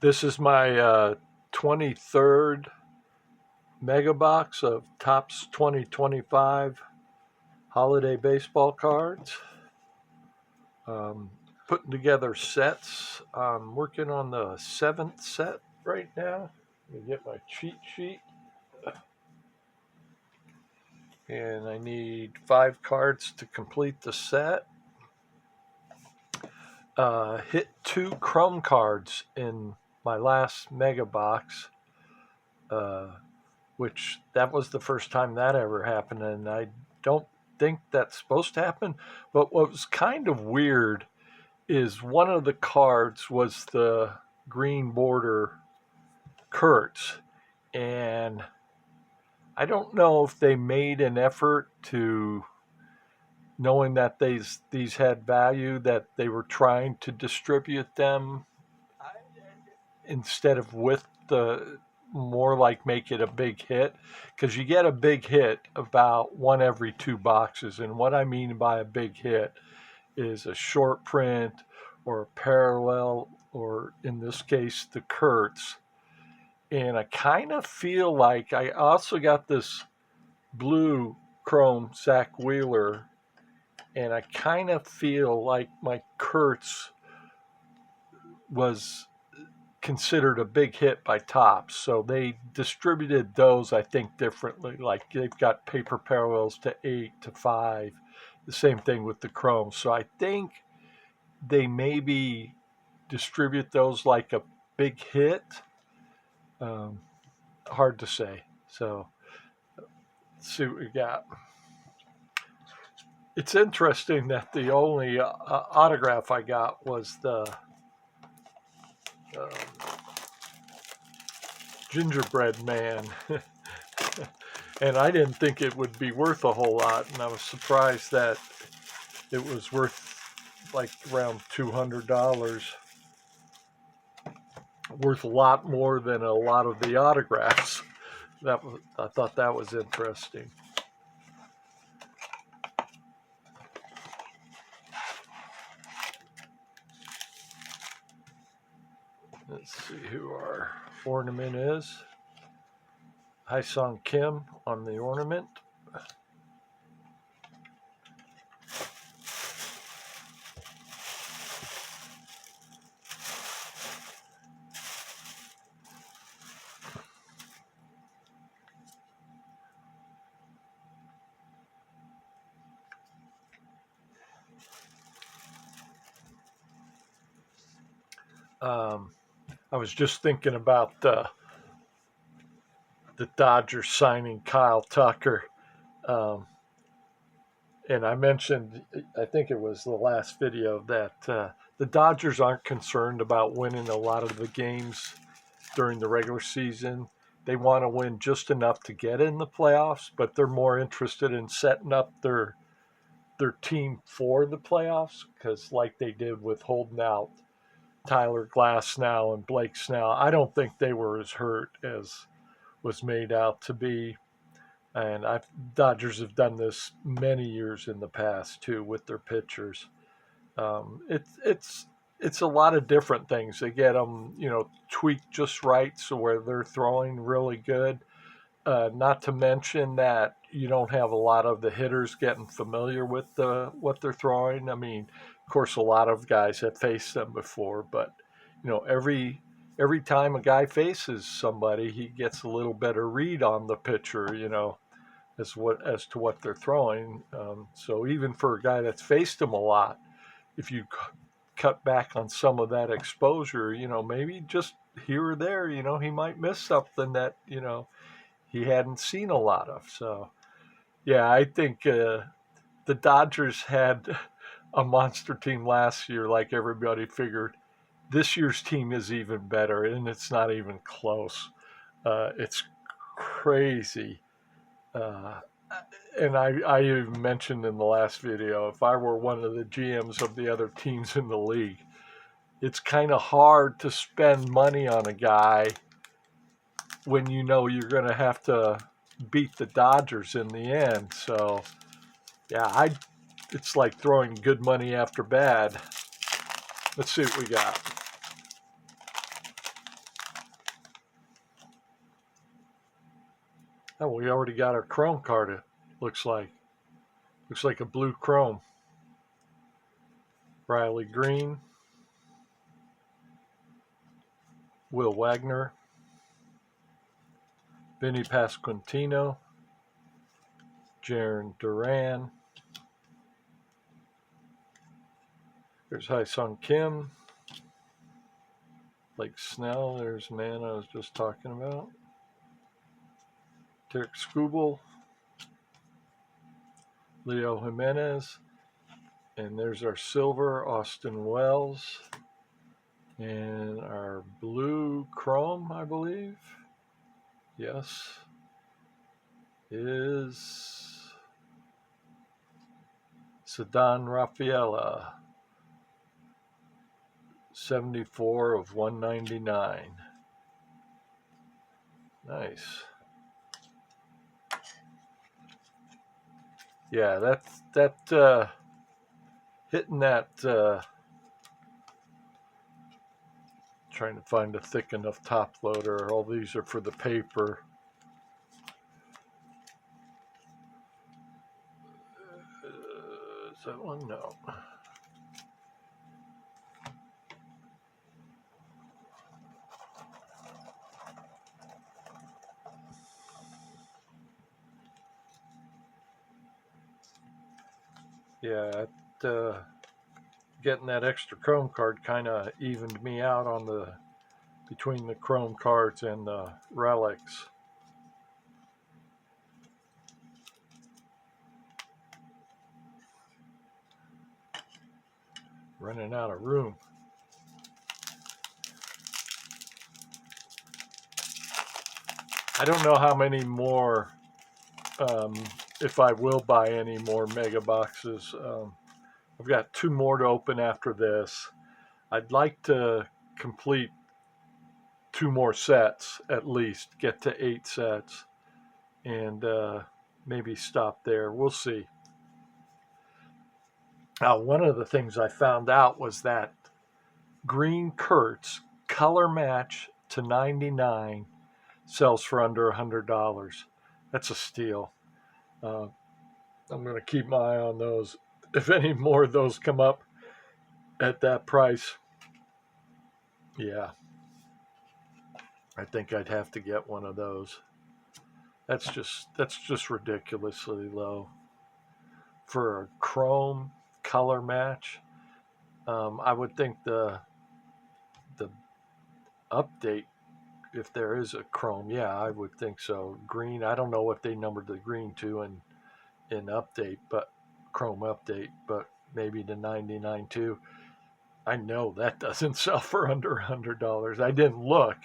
This is my 23rd mega box of Topps 2025 holiday baseball cards. Um, Putting together sets. I'm working on the seventh set right now. Let me get my cheat sheet. And I need 5 cards to complete the set. Hit 2 Chrome cards in my last mega box. Which that was the first time that ever happened, and I don't think that's supposed to happen. But what was kind of weird is one of the cards was the green border Kurtz, and I don't know if they made an effort to, knowing that these had value, that they were trying to distribute them instead of with the, more like make it a big hit, because you get a big hit about one every 2 boxes. And what I mean by a big hit is a short print or a parallel, or in this case the Kurtz. And I kind of feel like I also got this blue Chrome Zach Wheeler, and I kind of feel like my Kurtz was considered a big hit by Topps. So they distributed those, I think, differently. Like they've got paper parallels to 8 to 5. The same thing with the Chrome. So I think they maybe distribute those like a big hit. Um, Hard to say. So let's see what we got. It's interesting that the only autograph I got was the um, gingerbread man. And I didn't think it would be worth a whole lot, and I was surprised that it was worth like around $200, worth a lot more than a lot of the autographs. I thought that was interesting. Let's see who our ornament is. Hyesung Kim on the ornament. Um, I was just thinking about the Dodgers signing Kyle Tucker. Um, and I mentioned, I think it was the last video, that the Dodgers aren't concerned about winning a lot of the games during the regular season. They want to win just enough to get in the playoffs, but they're more interested in setting up their team for the playoffs, because like they did with holding out Tyler Glasnow and Blake Snell, I don't think they were as hurt as was made out to be. And Dodgers have done this many years in the past too with their pitchers. It's a lot of different things. They get them, tweaked just right, so where they're throwing really good. Not to mention that you don't have a lot of the hitters getting familiar with what they're throwing. I mean, of course, a lot of guys have faced them before, but every time a guy faces somebody, he gets a little better read on the pitcher. As to what they're throwing. So even for a guy that's faced them a lot, if you cut back on some of that exposure, maybe just here or there, he might miss something that he hadn't seen a lot of. So yeah, I think the Dodgers had a monster team last year, like everybody figured. This year's team is even better, and it's not even close. It's crazy. Uh, and I mentioned in the last video, if I were one of the GMs of the other teams in the league, it's kind of hard to spend money on a guy when you know you're going to have to beat the Dodgers in the end. So, yeah, it's like throwing good money after bad. Let's see what we got. Oh, we already got our chrome card. It looks like a blue chrome. Riley Green, Will Wagner, Vinny Pasquantino, Jarren Duran. There's Hyesung Kim, Blake Snell. There's the man I was just talking about. Derek Skubal, Leo Jimenez, and there's our silver, Austin Wells, and our blue chrome, I believe. Yes, is Ceddanne Rafaela, 74 of 199. Nice. Yeah, that hitting that. Trying to find a thick enough top loader. All these are for the paper. Is that one? No. Yeah, getting that extra chrome card kind of evened me out on between the chrome cards and the relics. Running out of room. I don't know how many more, if I will buy any more mega boxes. I've got 2 more to open after this. I'd like to complete 2 more sets at least, get to 8 sets, and maybe stop there. We'll see. One of the things I found out was that Green Kurtz color match to 99 sells for under $100. That's a steal. I'm going to keep my eye on those. If any more of those come up at that price, yeah, I think I'd have to get one of those. That's just ridiculously low for a chrome color match. I would think the update, if there is a chrome, yeah, I would think so. Green, I don't know what they numbered the green to in update, but chrome update, but maybe the 99 too. I know that doesn't sell for under $100. I didn't look,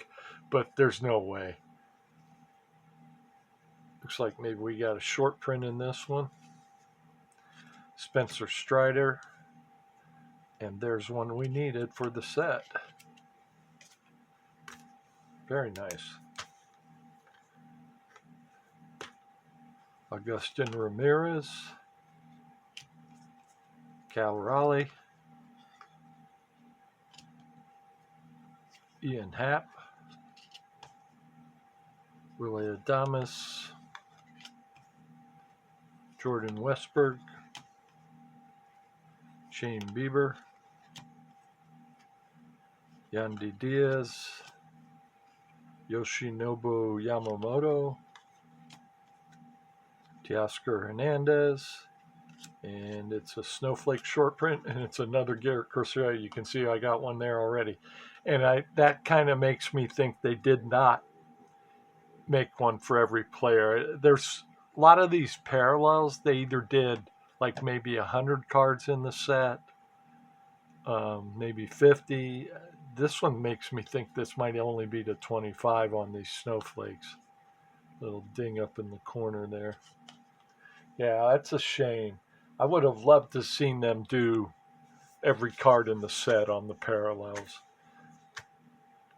but there's no way. Looks like maybe we got a short print in this one. Spencer Strider. And there's one we needed for the set. Very nice. Agustin Ramirez. Cal Raleigh. Ian Happ. Willie Adames. Jordan Westberg. Shane Bieber. Yandy Diaz. Yoshinobu Yamamoto. Teoscar Hernandez. And it's a snowflake short print, and it's another Garrett Crochet. You can see I got one there already. And that kind of makes me think they did not make one for every player. There's a lot of these parallels. They either did like maybe 100 cards in the set, maybe 50. This one makes me think this might only be to 25 on these snowflakes. Little ding up in the corner there. Yeah, that's a shame. I would have loved to have seen them do every card in the set on the parallels.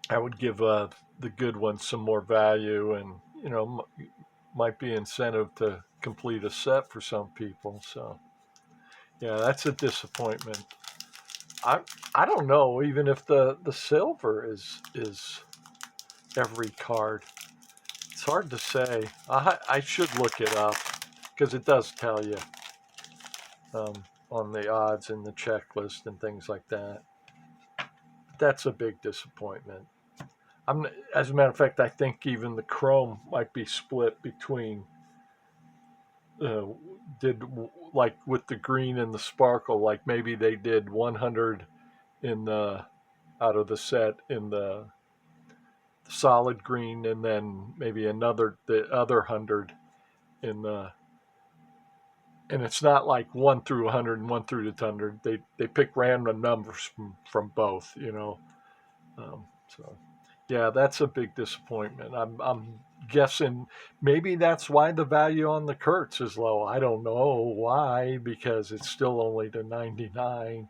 I would give the good ones some more value, and might be incentive to complete a set for some people. So yeah, that's a disappointment. I don't know even if the silver is every card. It's hard to say. I should look it up because it does tell you um, on the odds and the checklist and things like that. That's a big disappointment. As a matter of fact, I think even the Chrome might be split between uh, did like with the green and the sparkle, like maybe they did 100 in the out of the set in the solid green, and then maybe the other 100 in the. And it's not like 1 through 100 and 1 through 100. They pick random numbers from both, you know. So yeah, that's a big disappointment. I'm guessing maybe that's why the value on the Kurtz is low. I don't know why, because it's still only to 99.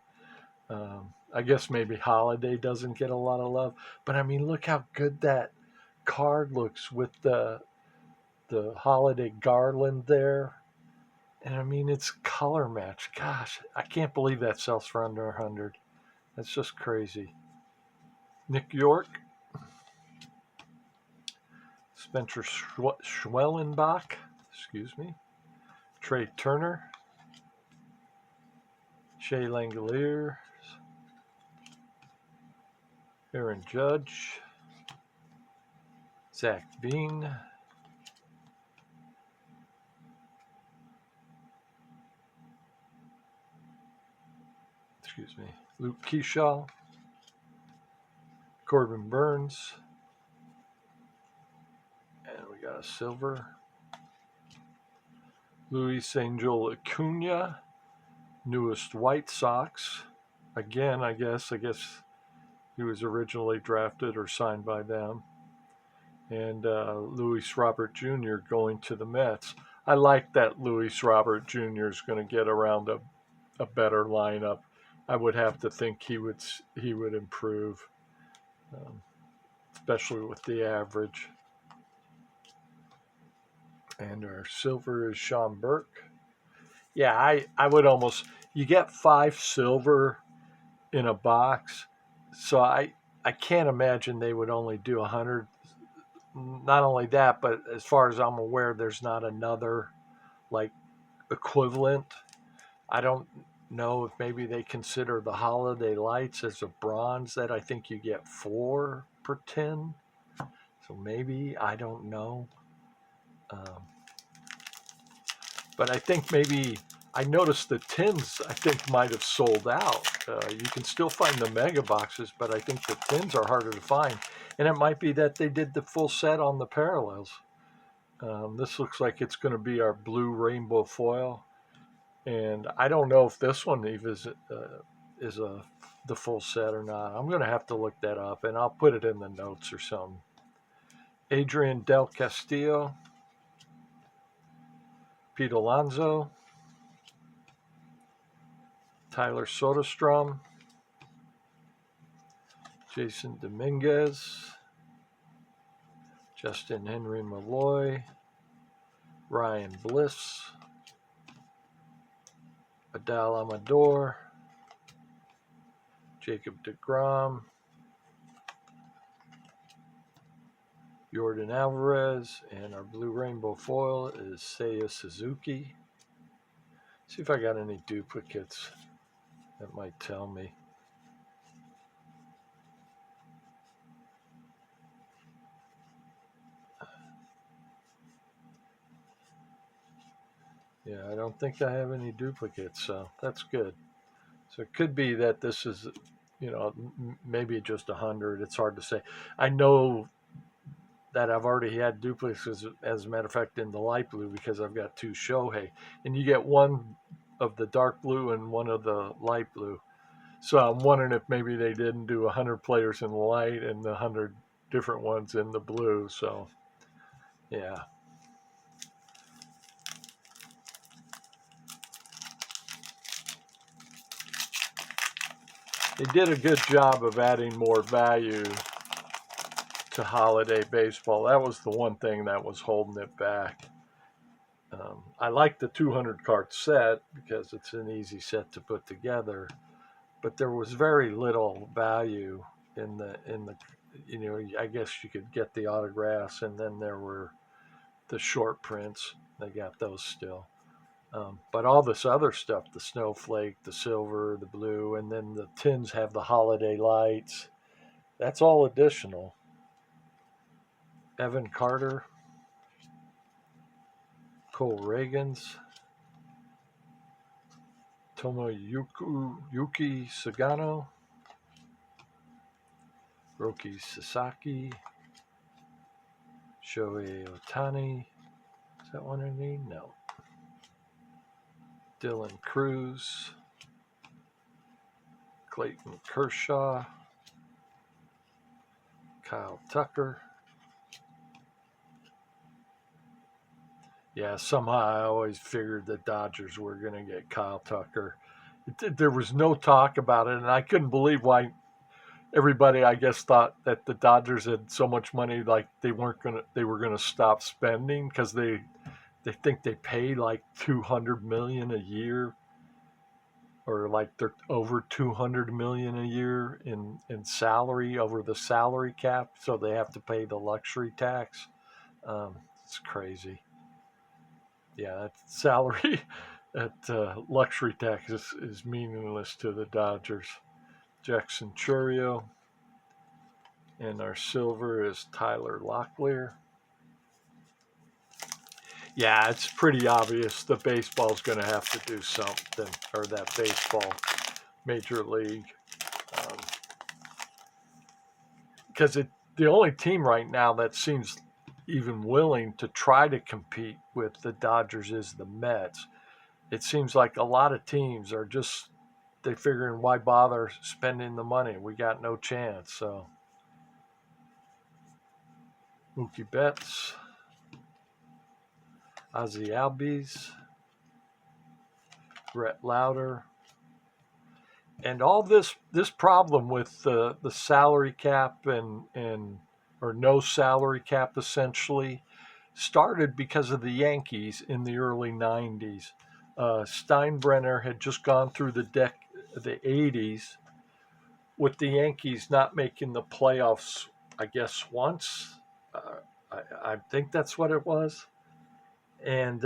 I guess maybe Holiday doesn't get a lot of love, but I mean, look how good that card looks with the Holiday garland there. And I mean, it's color match. Gosh, I can't believe that sells for under 100. That's just crazy. Nick York, Spencer Schwellenbach, excuse me, Trey Turner, Shea Langeliers, Aaron Judge, Zach Bean, excuse me, Luke Keyshaw, Corbin Burns, and we got a silver, Luis Angel Acuna, newest White Sox. Again, I guess he was originally drafted or signed by them. And Luis Robert Jr. going to the Mets. I like that Luis Robert Jr. is going to get around a better lineup. I would have to think he would improve, um, especially with the average. And our silver is Sean Burke. Yeah, I would almost, you get 5 silver in a box, so I can't imagine they would only do 100. Not only that, but as far as I'm aware, there's not another like equivalent. I don't know if maybe they consider the Holiday Lights as a bronze that I think you get 4 per tin. So maybe, I don't know. Um, but I think maybe I noticed the tins I think might have sold out. You can still find the mega boxes, but I think the tins are harder to find. And it might be that they did the full set on the parallels. This looks like it's going to be our blue rainbow foil. And I don't know if this one even is the full set or not. I'm going to have to look that up, and I'll put it in the notes or something. Adrian Del Castillo, Pete Alonso, Tyler Soderstrom, Jason Dominguez, Justin Henry Malloy, Ryan Bliss, Adal Amador, Jacob deGrom, Jordan Alvarez, and our blue rainbow foil is Seiya Suzuki. See if I got any duplicates that might tell me. Yeah, I don't think I have any duplicates, so that's good. So it could be that this is, maybe just 100. It's hard to say. I know that I've already had duplicates, as a matter of fact, in the light blue because I've got 2 Shohei. And you get one of the dark blue and one of the light blue. So I'm wondering if maybe they didn't do 100 players in the light and the 100 different ones in the blue. So, yeah. They did a good job of adding more value to holiday baseball. That was the one thing that was holding it back. I like the 200 card set because it's an easy set to put together, but there was very little value in the I guess you could get the autographs, and then there were the short prints. They got those still. But all this other stuff, the snowflake, the silver, the blue, and then the tins have the holiday lights. That's all additional. Evan Carter, Cole Reagans, Tomoyuki Sagano, Roki Sasaki, Shohei Otani. Is that one I need? No. Dylan Cruz, Clayton Kershaw, Kyle Tucker. Yeah, somehow I always figured the Dodgers were going to get Kyle Tucker. There was no talk about it, and I couldn't believe why everybody, I guess, thought that the Dodgers had so much money, like they were going to stop spending because they think they pay like $200 million a year, or like they're over $200 million a year in salary, over the salary cap, so they have to pay the luxury tax. It's crazy. Yeah, that salary, that luxury tax is meaningless to the Dodgers. Jackson Churio, and our silver is Tyler Locklear. Yeah, it's pretty obvious the baseball's going to have to do something, or that baseball major league, because the only team right now that seems even willing to try to compete with the Dodgers is the Mets. It seems like a lot of teams are just, they figuring why bother spending the money? We got no chance. So Mookie Betts, Ozzy Albies, Brett Lauder, and all this problem with the salary cap and or no salary cap essentially started because of the Yankees in the early 90s. Steinbrenner had just gone through the 80s with the Yankees not making the playoffs, I guess, once. I think that's what it was. And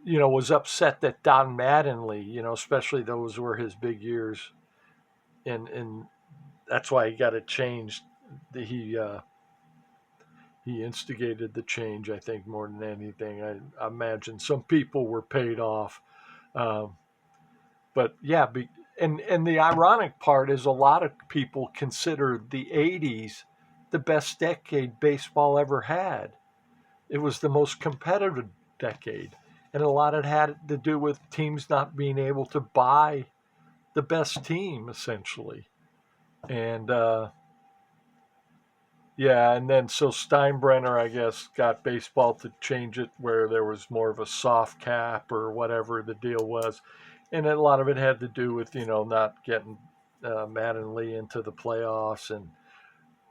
was upset that Don Mattingly, especially those were his big years, and that's why he got it changed. He instigated the change, I think, more than anything. I imagine some people were paid off, um, but yeah. And the ironic part is a lot of people consider the '80s the best decade baseball ever had. It was the most competitive decade. And a lot of it had to do with teams not being able to buy the best team, essentially. And and then so Steinbrenner, I guess, got baseball to change it where there was more of a soft cap or whatever the deal was. And a lot of it had to do with, not getting Mattingly into the playoffs. And,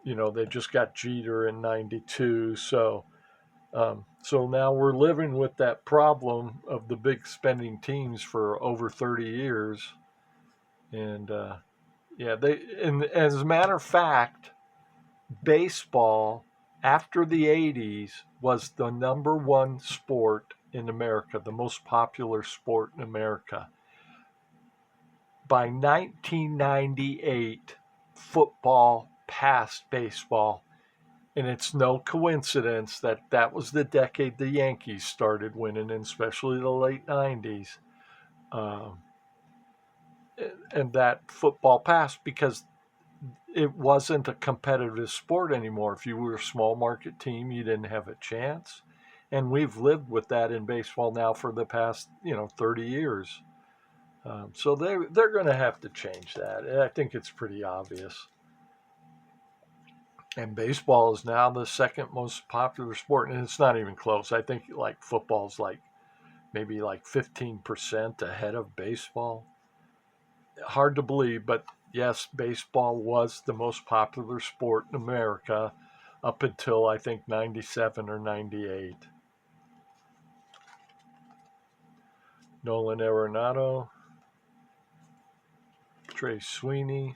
they just got Jeter in 92. So now we're living with that problem of the big spending teams for over 30 years. And and as a matter of fact, baseball after the 80s was the number one sport in America, the most popular sport in America. By 1998, football passed baseball. And it's no coincidence that that was the decade the Yankees started winning, and especially the late 90s. Um, and that football passed because it wasn't a competitive sport anymore. If you were a small market team, you didn't have a chance. And we've lived with that in baseball now for the past, 30 years. So they're going to have to change that. And I think it's pretty obvious. And baseball is now the second most popular sport, and it's not even close. I think like football's like maybe like 15% ahead of baseball. Hard to believe, but yes, baseball was the most popular sport in America up until I think 97 or 98. Nolan Arenado, Trey Sweeney,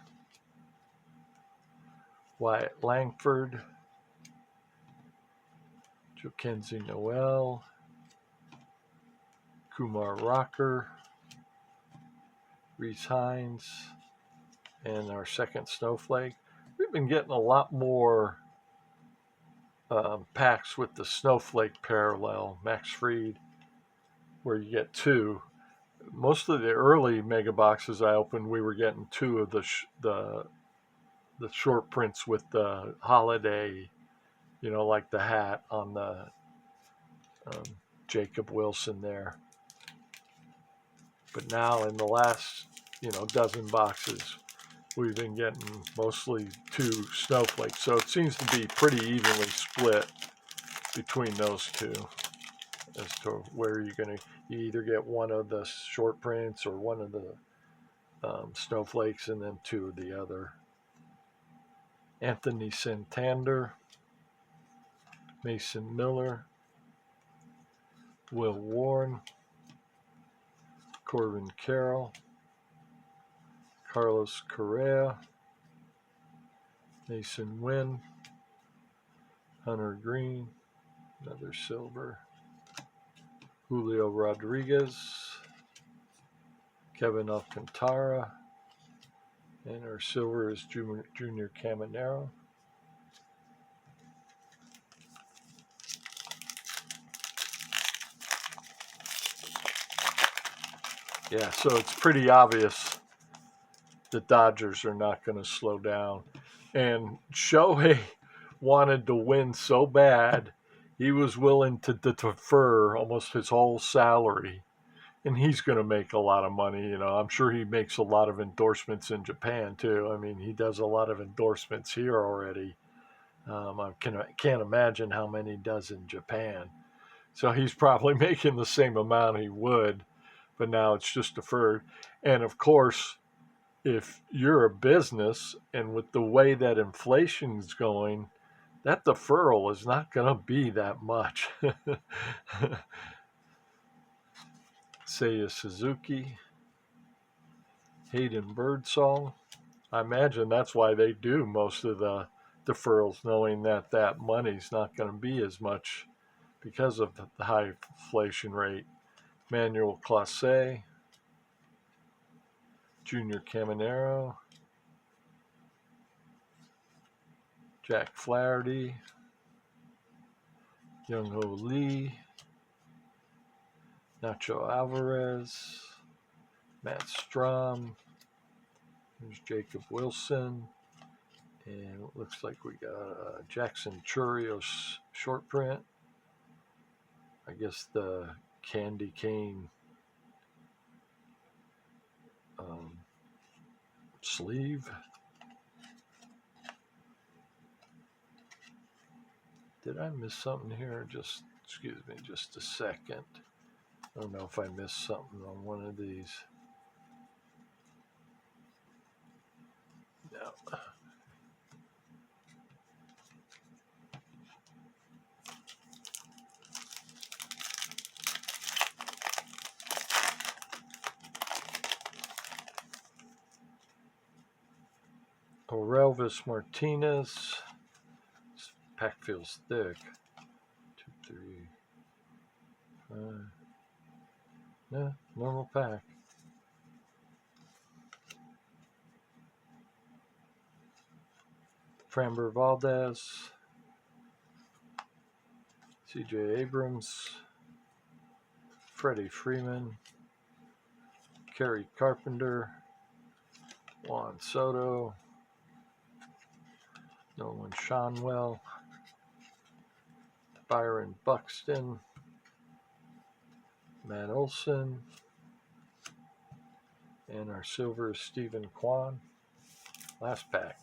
Wyatt Langford, Jokenzie Noel, Kumar Rocker, Reese Hines, and our second Snowflake. We've been getting a lot more packs with the Snowflake parallel, Max Fried, where you get two. Most of the early mega boxes I opened, we were getting two of the short prints with the holiday, like the hat on the Jacob Wilson there. But now in the last, dozen boxes, we've been getting mostly two Snowflakes. So it seems to be pretty evenly split between those two as to where you either get one of the short prints or one of the Snowflakes and then two of the other. Anthony Santander, Mason Miller, Will Warren, Corbin Carroll, Carlos Correa, Mason Wynn, Hunter Green, another silver, Julio Rodriguez, Kevin Alcantara, and our silver is Junior Caminero. Yeah, so it's pretty obvious the Dodgers are not going to slow down. And Shohei wanted to win so bad, he was willing to defer almost his whole salary. And he's going to make a lot of money. I'm sure he makes a lot of endorsements in Japan, too. I mean, he does a lot of endorsements here already. I can't imagine how many he does in Japan. So he's probably making the same amount he would, but now it's just deferred. And of course, if you're a business and with the way that inflation's going, that deferral is not going to be that much. Seiya Suzuki, Hayden Birdsong. I imagine that's why they do most of the deferrals, knowing that money's not going to be as much because of the high inflation rate. Manuel Clase, Junior Caminero, Jack Flaherty, Young-Ho Lee, Nacho Alvarez, Matt Strom, there's Jacob Wilson, and it looks like we got Jackson Churios short print. I guess the candy cane sleeve. Did I miss something here? Excuse me, just a second. I don't know if I missed something on one of these. No. Orelvis Martinez. This pack feels thick. 2, 3, 5. Yeah, normal pack. Framber Valdez, CJ Abrams, Freddie Freeman, Kerry Carpenter, Juan Soto, Nolan Shanwell, Byron Buxton, Matt Olson, and our silver is Stephen Kwan. Last pack.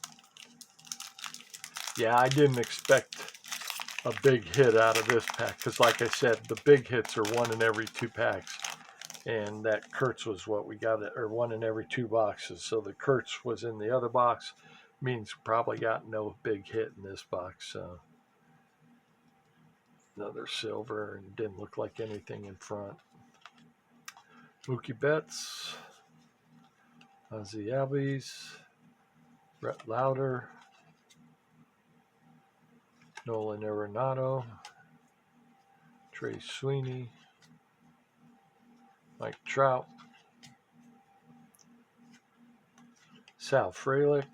Yeah, I didn't expect a big hit out of this pack because, like I said, the big hits are 1 in every 2 packs, and that Kurtz was what we got, or 1 in every 2 boxes. So the Kurtz was in the other box, means probably got no big hit in this box. So another silver, and didn't look like anything in front. Mookie Betts, Ozzie Albies, Brett Lauder, Nolan Arenado, Trey Sweeney, Mike Trout, Sal Frelick,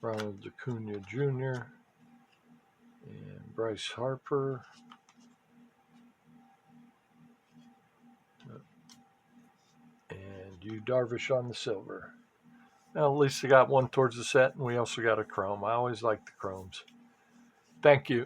Ronald Acuna Jr., and Bryce Harper. And Yu Darvish on the silver. Well, at least I got one towards the set, and we also got a chrome. I always like the chromes. Thank you.